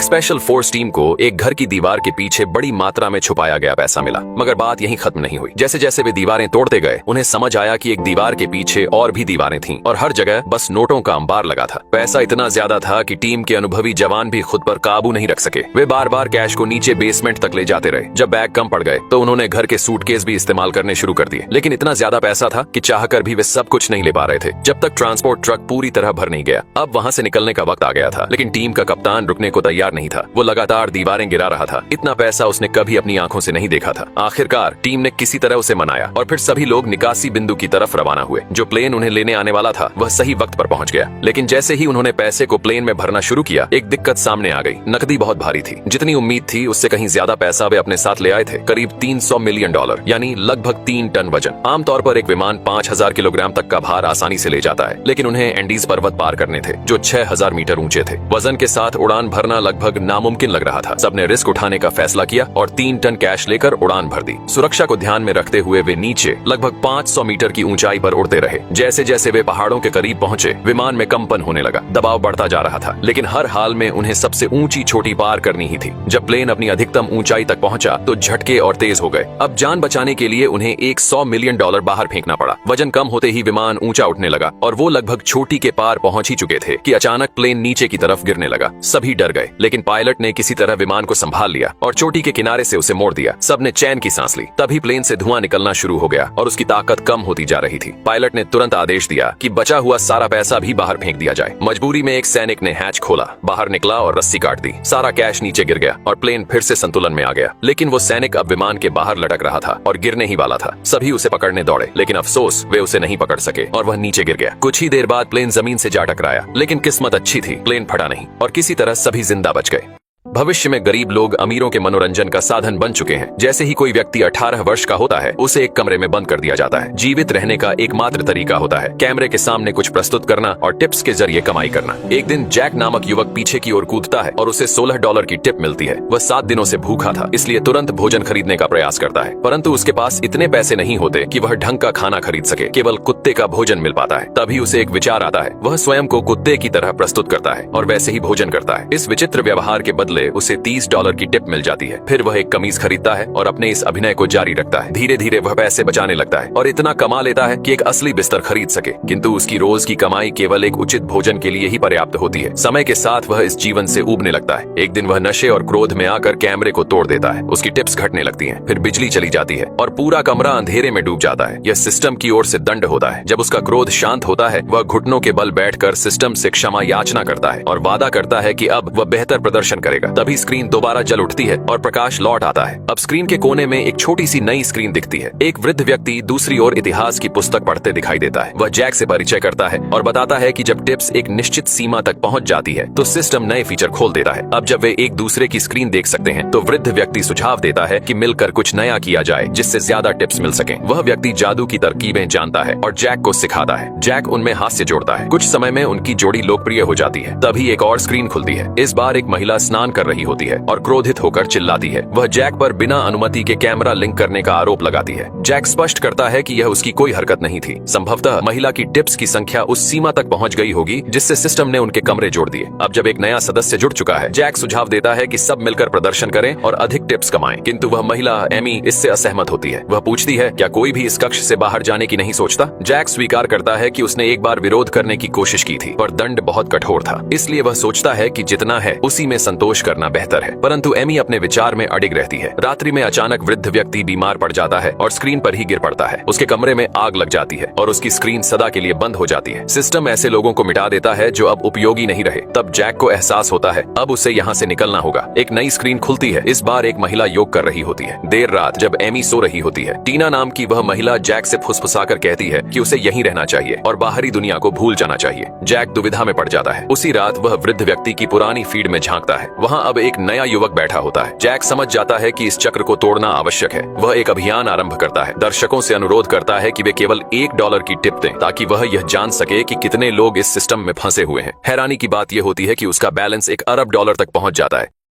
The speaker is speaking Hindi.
स्पेशल फोर्स टीम को एक घर की दीवार के पीछे बड़ी मात्रा में छुपाया गया पैसा मिला, मगर बात यहीं खत्म नहीं हुई। जैसे जैसे वे दीवारें तोड़ते गए, उन्हें समझ आया कि एक दीवार के पीछे और भी दीवारें थीं और हर जगह बस नोटों का अंबार लगा था। पैसा इतना ज्यादा था कि टीम के अनुभवी जवान भी खुद पर काबू नहीं रख सके। वे बार बार कैश को नीचे बेसमेंट तक ले जाते रहे। जब बैग कम पड़ गए तो उन्होंने घर के सूटकेस भी इस्तेमाल करने शुरू कर दिए, लेकिन इतना ज्यादा पैसा था कि चाहकर भी वे सब कुछ नहीं ले पा रहे थे जब तक ट्रांसपोर्ट ट्रक पूरी तरह भर नहीं गया। अब वहां से निकलने का वक्त आ गया था, लेकिन टीम का कप्तान रुकने को तैयार नहीं था। वो लगातार दीवारें गिरा रहा था। इतना पैसा उसने कभी अपनी आंखों से नहीं देखा था। आखिरकार टीम ने किसी तरह उसे मनाया और फिर सभी लोग निकासी बिंदु की तरफ रवाना हुए। जो प्लेन उन्हें लेने आने वाला था वह सही वक्त पर पहुंच गया, लेकिन जैसे ही उन्होंने पैसे को प्लेन में भरना शुरू किया, एक दिक्कत सामने आ गई। नकदी बहुत भारी थी। जितनी उम्मीद थी उससे कहीं ज्यादा पैसा वे अपने साथ ले आए थे, करीब $300 मिलियन, यानी लगभग 3 टन वजन। आमतौर पर एक विमान 5000 किलोग्राम तक का भार आसानी से ले जाता है, लेकिन उन्हें एंडीज पर्वत पार करने थे जो 6000 मीटर ऊंचे थे। वजन के साथ उड़ान भरना लगभग नामुमकिन लग रहा था। सबने रिस्क उठाने का फैसला किया और 3 टन कैश लेकर उड़ान भर दी। सुरक्षा को ध्यान में रखते हुए वे नीचे लगभग 500 मीटर की ऊंचाई पर उड़ते रहे। जैसे जैसे वे पहाड़ों के करीब पहुंचे, विमान में कंपन होने लगा। दबाव बढ़ता जा रहा था, लेकिन हर हाल में उन्हें सबसे ऊंची चोटी पार करनी ही थी। जब प्लेन अपनी अधिकतम ऊंचाई तक पहुंचा तो झटके और तेज हो गए। अब जान बचाने के लिए उन्हें एक $100 मिलियन बाहर फेंकना पड़ा। वजन कम होते ही विमान ऊंचा उठने लगा और वो लगभग चोटी के पार पहुंच ही चुके थे कि अचानक प्लेन नीचे की तरफ गिरने लगा। सभी डर गए, लेकिन पायलट ने किसी तरह विमान को संभाल लिया और चोटी के किनारे से उसे मोड़ दिया। सबने चैन की सांस ली। तभी प्लेन से धुआं निकलना शुरू हो गया और उसकी ताकत कम होती जा रही थी। पायलट ने तुरंत आदेश दिया कि बचा हुआ सारा पैसा भी बाहर फेंक दिया जाए। मजबूरी में एक सैनिक ने हैच खोला, बाहर निकला और रस्सी काट दी। सारा कैश नीचे गिर गया और प्लेन फिर से संतुलन में आ गया। लेकिन वो सैनिक अब विमान के बाहर लटक रहा था और गिरने ही वाला था। सभी उसे पकड़ने दौड़े, लेकिन अफसोस वे उसे नहीं पकड़ सके और वह नीचे गिर गया। कुछ ही देर बाद प्लेन जमीन से जा टकराया, लेकिन किस्मत अच्छी थी, प्लेन फटा नहीं और किसी तरह सभी जिंदा बच गए। भविष्य में गरीब लोग अमीरों के मनोरंजन का साधन बन चुके हैं। जैसे ही कोई व्यक्ति 18 वर्ष का होता है, उसे एक कमरे में बंद कर दिया जाता है। जीवित रहने का एकमात्र तरीका होता है कैमरे के सामने कुछ प्रस्तुत करना और टिप्स के जरिए कमाई करना। एक दिन जैक नामक युवक पीछे की ओर कूदता है और उसे $16 की टिप मिलती है। वह 7 दिनों से भूखा था, इसलिए तुरंत भोजन खरीदने का प्रयास करता है, परंतु उसके पास इतने पैसे नहीं होते कि वह ढंग का खाना खरीद सके। केवल कुत्ते का भोजन मिल पाता है। तभी उसे एक विचार आता है। वह स्वयं को कुत्ते की तरह प्रस्तुत करता है और वैसे ही भोजन करता है। इस विचित्र व्यवहार के बदले उसे $30 की टिप मिल जाती है। फिर वह एक कमीज खरीदता है और अपने इस अभिनय को जारी रखता है। धीरे धीरे वह पैसे बचाने लगता है और इतना कमा लेता है कि एक असली बिस्तर खरीद सके, किंतु उसकी रोज की कमाई केवल एक उचित भोजन के लिए ही पर्याप्त होती है। समय के साथ वह इस जीवन से ऊबने लगता है। एक दिन वह नशे और क्रोध में आकर कैमरे को तोड़ देता है। उसकी टिप्स घटने लगती हैं, फिर बिजली चली जाती है और पूरा कमरा अंधेरे में डूब जाता है। यह सिस्टम की ओर से दंड होता है। जब उसका क्रोध शांत होता है, वह घुटनों के बल बैठकर सिस्टम से क्षमा याचना करता है और वादा करता है कि अब वह बेहतर प्रदर्शन करेगा। तभी स्क्रीन दोबारा जल उठती है और प्रकाश लौट आता है। अब स्क्रीन के कोने में एक छोटी सी नई स्क्रीन दिखती है। एक वृद्ध व्यक्ति दूसरी ओर इतिहास की पुस्तक पढ़ते दिखाई देता है। वह जैक से परिचय करता है और बताता है कि जब टिप्स एक निश्चित सीमा तक पहुंच जाती है तो सिस्टम नए फीचर खोल देता है। अब जब वे एक दूसरे की स्क्रीन देख सकते हैं तो वृद्ध व्यक्ति सुझाव देता है कि मिलकर कुछ नया किया जाए जिससे ज्यादा टिप्स मिल सकें। वह व्यक्ति जादू की तरकीबें जानता है और जैक को सिखाता है। जैक उनमें हास्य जोड़ता है। कुछ समय में उनकी जोड़ी लोकप्रिय हो जाती है। तभी एक और स्क्रीन खुलती है। इस बार एक महिला स्नान कर रही होती है और क्रोधित होकर चिल्लाती है। वह जैक पर बिना अनुमति के कैमरा लिंक करने का आरोप लगाती है। जैक स्पष्ट करता है कि यह उसकी कोई हरकत नहीं थी। संभवतः महिला की टिप्स की संख्या उस सीमा तक पहुंच गई होगी जिससे सिस्टम ने उनके कमरे जोड़ दिए। अब जब एक नया सदस्य जुड़ चुका है, जैक सुझाव देता है कि सब मिलकर प्रदर्शन करें और अधिक टिप्स कमाएं, किंतु वह महिला एमी इससे असहमत होती है। वह पूछती है, क्या कोई भी इस कक्ष से बाहर जाने की नहीं सोचता? जैक स्वीकार करता है कि उसने एक बार विरोध करने की कोशिश की थी, पर दंड बहुत कठोर था, इसलिए वह सोचता है कि जितना है उसी में संतोष करना बेहतर है। परंतु एमी अपने विचार में अडिग रहती है। रात्रि में अचानक वृद्ध व्यक्ति बीमार पड़ जाता है और स्क्रीन पर ही गिर पड़ता है। उसके कमरे में आग लग जाती है और उसकी स्क्रीन सदा के लिए बंद हो जाती है। सिस्टम ऐसे लोगों को मिटा देता है जो अब उपयोगी नहीं रहे। तब जैक को एहसास होता है अब उसे यहाँ से निकलना होगा। एक नई स्क्रीन खुलती है। इस बार एक महिला योग कर रही होती है। देर रात जब एमी सो रही होती है, टीना नाम की वह महिला जैक से फुसफुसाकर कहती है कि उसे यहीं रहना चाहिए और बाहरी दुनिया को भूल जाना चाहिए। जैक दुविधा में पड़ जाता है। उसी रात वह वृद्ध व्यक्ति की पुरानी फीड में झांकता है। वहाँ अब एक नया युवक बैठा होता है। जैक समझ जाता है कि इस चक्र को तोड़ना आवश्यक है। वह एक अभियान आरंभ करता है। दर्शकों से अनुरोध करता है कि वे केवल $1 की टिप दें ताकि वह यह जान सके कि कितने लोग इस सिस्टम में फंसे हुए हैं। हैरानी की बात यह होती है कि उसका बैलेंस $1 अरब तक पहुंच जाता है।